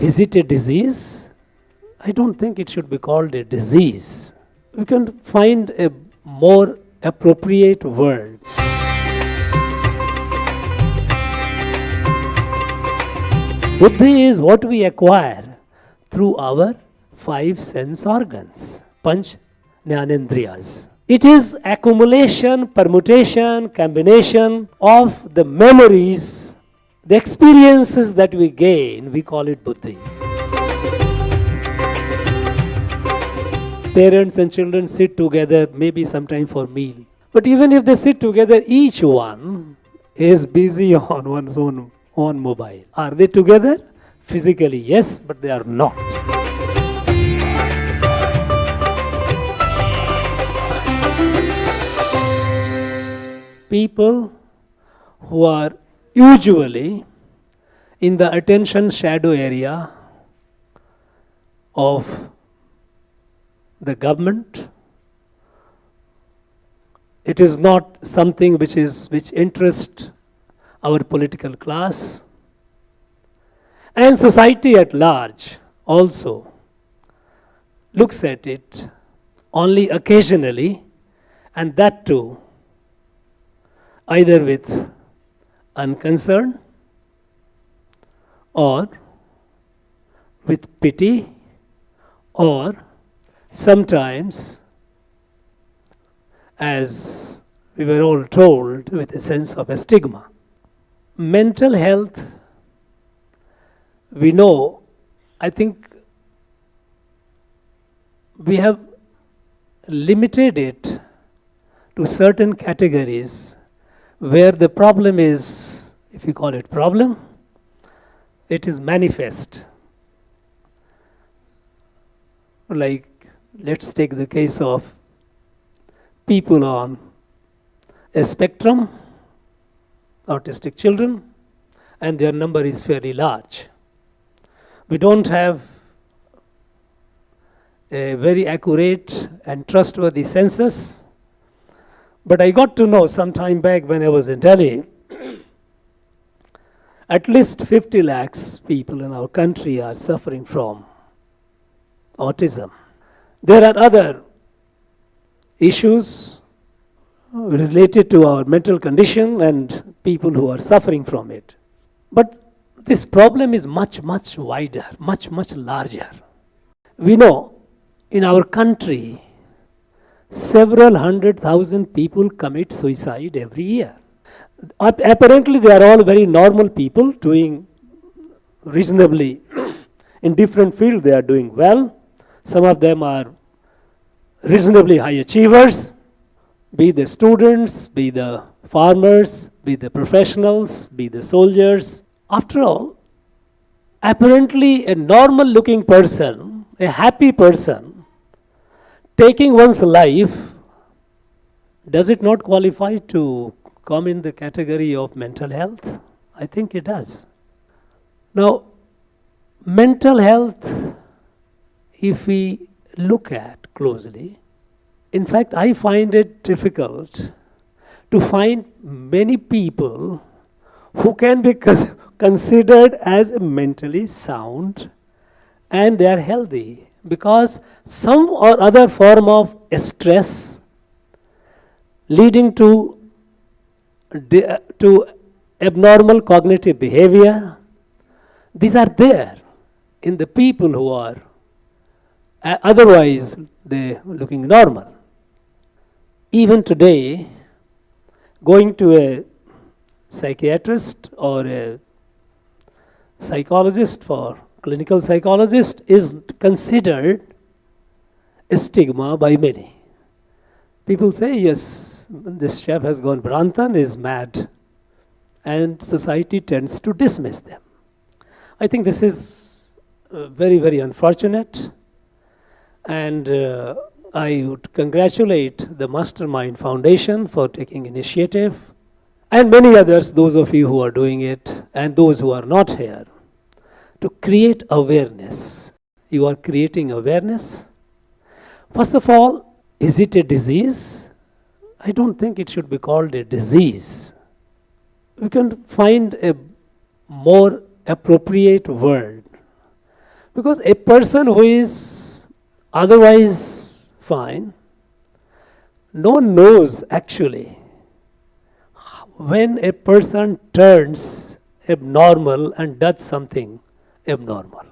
Is it a disease? I don't think it should be called a disease. We can find a more appropriate word. Buddhi is what we acquire through our 5 sense organs, Panch Jnanendriyas. It is accumulation, permutation, combination of the memories, the experiences that we gain, we call it Buddhi. Parents and children sit together, maybe sometime for meal. But even if they sit together, each one is busy on one's own mobile. Are they together? Physically, yes, but they are not. People who are usually in the attention shadow area of the government, it is not something which interests our political class, and society at large also looks at it only occasionally, and that too either with unconcern or with pity, or sometimes, as we were all told, with a sense of a stigma. Mental health, we know, I think we have limited it to certain categories where the problem is, if you call it problem, it is manifest. Like, let's take the case of people on a spectrum, autistic children, and their number is fairly large. We don't have a very accurate and trustworthy census, but I got to know some time back when I was in Delhi, at least 50 lakhs people in our country are suffering from autism. There are other issues related to our mental condition and people who are suffering from it. But this problem is much, much wider, much, much larger. We know in our country, several 100,000 people commit suicide every year. Apparently, they are all very normal people doing reasonably in different fields. They are doing well. Some of them are reasonably high achievers, be the students, be the farmers, be the professionals, be the soldiers. After all, apparently a normal looking person, a happy person, taking one's life, does it not qualify to come in the category of mental health? I think it does. Now, mental health, if we look at closely, in fact, I find it difficult to find many people who can be considered as mentally sound and they are healthy, because some or other form of stress leading to abnormal cognitive behavior, these are there in the people who are otherwise they looking normal. Even today, going to a psychiatrist or a psychologist for clinical psychologist is considered a stigma by many. People say, yes, this chap has gone Brantan, is mad, and society tends to dismiss them. I think this is very, very unfortunate, and I would congratulate the Mastermind Foundation for taking initiative, and many others, those of you who are doing it, and those who are not here, to create awareness. You are creating awareness. First of all, is it a disease? I don't think it should be called a disease. We can find a more appropriate word. Because a person who is otherwise fine, no one knows actually when a person turns abnormal and does something abnormal.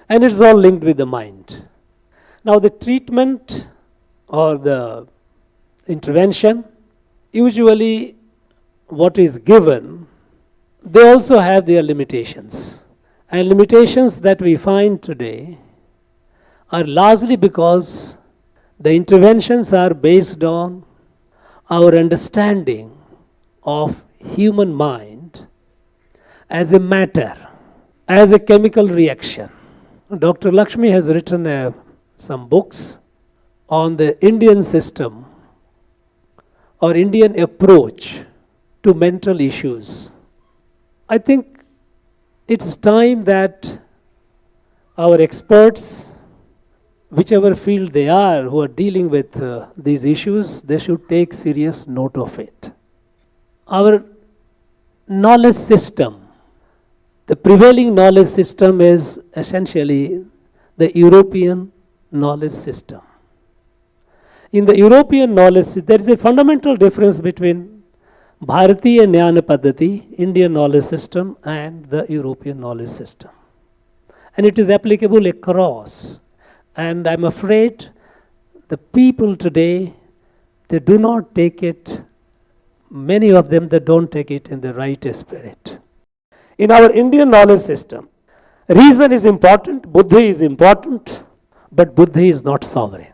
And it's all linked with the mind. Now the treatment or the intervention, usually what is given, they also have their limitations. And limitations that we find today are largely because the interventions are based on our understanding of human mind as a matter, as a chemical reaction. Dr. Lakshmi has written some books on the Indian system or Indian approach to mental issues. I think it's time that our experts, whichever field they are, who are dealing with these issues, they should take serious note of it. Our knowledge system, the prevailing knowledge system is essentially the European knowledge system. In the European knowledge, there is a fundamental difference between Bharatiya Jnana Paddhati, Indian knowledge system, and the European knowledge system. And it is applicable across. And I'm afraid the people today, they do not take it, many of them, they don't take it in the right spirit. In our Indian knowledge system, reason is important, buddhi is important, but buddhi is not sovereign.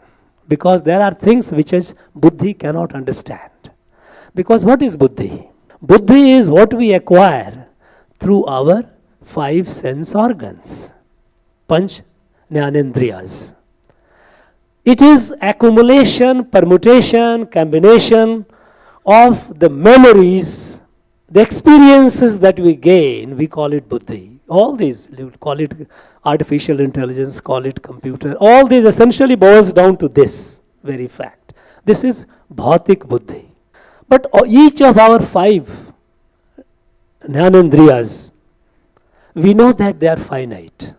Because there are things which is buddhi cannot understand. Because what is buddhi? Buddhi is what we acquire through our 5 sense organs, Panch Jnanendriyas. It is accumulation, permutation, combination of the memories, the experiences that we gain, we call it buddhi. All these, you call it artificial intelligence, call it computer, all these essentially boils down to this very fact. This is bhautik buddhi. But each of our 5 jnanendriyas, we know that they are finite.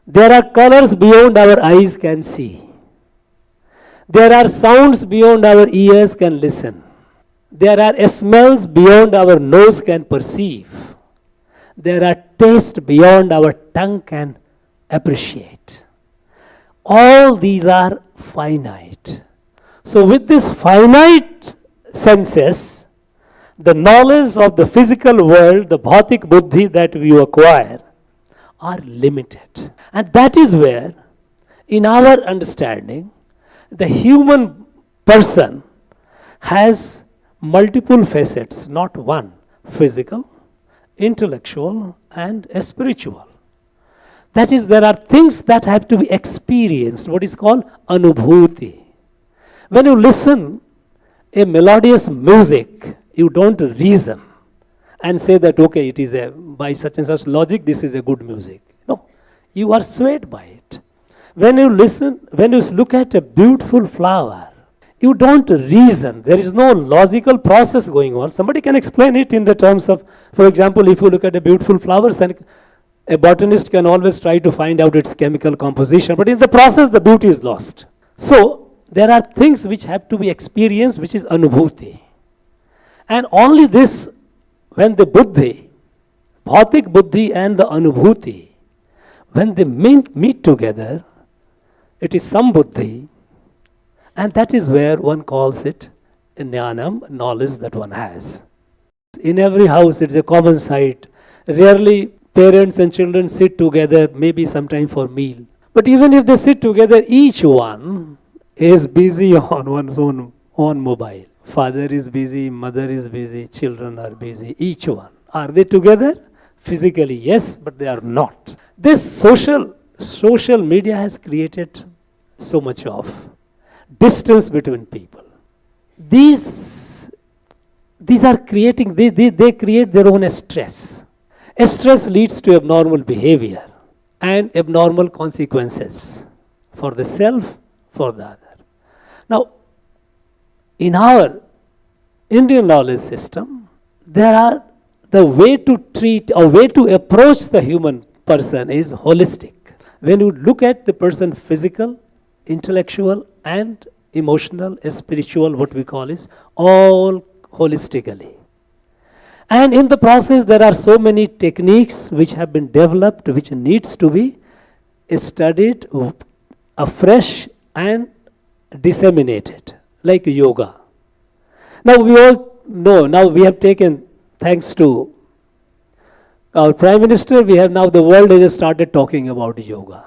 There are colors beyond our eyes can see. There are sounds beyond our ears can listen. There are smells beyond our nose can perceive. There are tastes beyond our tongue can appreciate. All these are finite. So with this finite senses, the knowledge of the physical world, the bhautik buddhi that we acquire, are limited. And that is where, in our understanding, the human person has multiple facets, not one: physical, intellectual, and spiritual. That is, there are things that have to be experienced, what is called anubhuti. When you listen a melodious music, you don't reason and say that, okay, it is by such and such logic, this is a good music. No, you are swayed by it. When you listen, when you look at a beautiful flower, you don't reason. There is no logical process going on. Somebody can explain it in the terms of, for example, if you look at a beautiful flower, a botanist can always try to find out its chemical composition, but in the process, the beauty is lost. So, there are things which have to be experienced, which is anubhuti. And only this, when the buddhi, bhautik buddhi and the anubhuti, when they meet together, it is sambuddhi, and that is where one calls it jnanam, knowledge that one has. In every house, it's a common sight. Rarely parents and children sit together, maybe sometime for meal. But even if they sit together, each one is busy on one's own mobile. Father is busy, mother is busy, children are busy, each one. Are they together? Physically, yes, but they are not. This social media has created so much of distance between people. These are creating, they create their own stress. Stress leads to abnormal behavior and abnormal consequences for the self, for the other. Now, in our Indian knowledge system, there are the way to treat or way to approach the human person is holistic. When you look at the person physical, intellectual and emotional, spiritual, what we call is all holistically. And in the process there are so many techniques which have been developed which needs to be studied afresh and disseminated, like yoga. Now we all know, now we have taken, thanks to our Prime Minister, we have now, the world has started talking about yoga.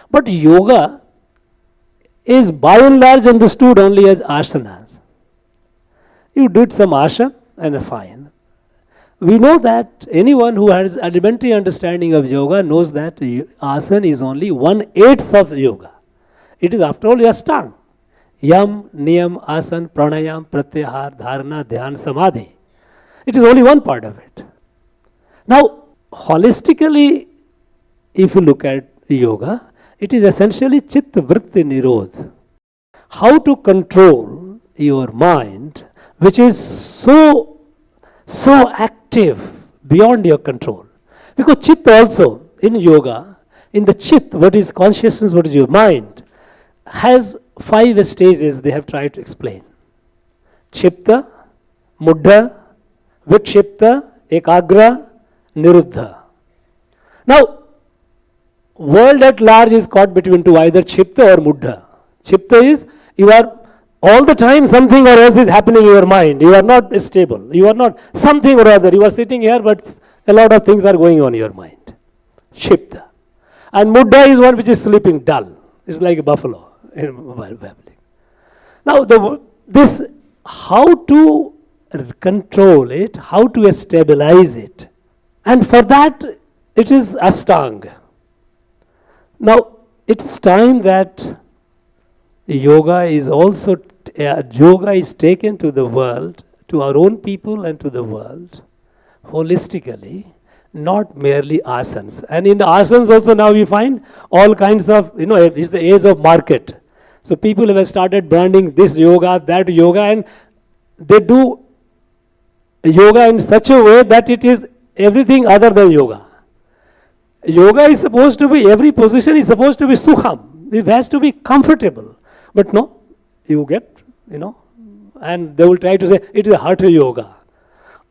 But yoga is by and large understood only as asanas. You did some asana and fine. We know that anyone who has elementary understanding of yoga knows that asana is only 1/8 of yoga. It is after all Ashtanga. Yam, Niyam, Asana, Pranayam, Pratyahar, Dharana, Dhyan, Samadhi. It is only one part of it. Now, holistically, if you look at yoga, it is essentially Chitta Vritti Nirodh. How to control your mind, which is so active beyond your control. Because Chitta also, in yoga, in the Chit, what is consciousness, what is your mind, has 5 stages they have tried to explain. Chipta, Muddha, Vikshipta, Ekagra, Niruddha. Now, world at large is caught between two, either Chipta or Muddha. Chipta is, you are all the time something or else is happening in your mind. You are not stable. You are not something or other. You are sitting here, but a lot of things are going on in your mind. Chipta. And Muddha is one which is sleeping dull. It's like a buffalo. Now, this, how to control it, how to stabilize it. And for that, it is Ashtanga. Now, it's time that yoga is also, yoga is taken to the world, to our own people and to the world, holistically, not merely asanas. And in the asanas also now we find all kinds of, it's the age of market. So people have started branding this yoga, that yoga, and they do yoga in such a way that it is everything other than yoga. Yoga is supposed to be, every position is supposed to be sukham. It has to be comfortable. But no, you get, and they will try to say it is hatha yoga.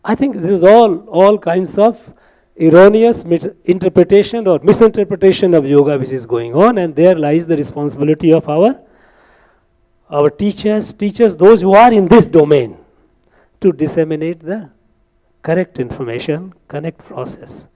I think this is all kinds of erroneous interpretation or misinterpretation of yoga which is going on, and there lies the responsibility of our teachers, those who are in this domain, to disseminate the correct information, correct process.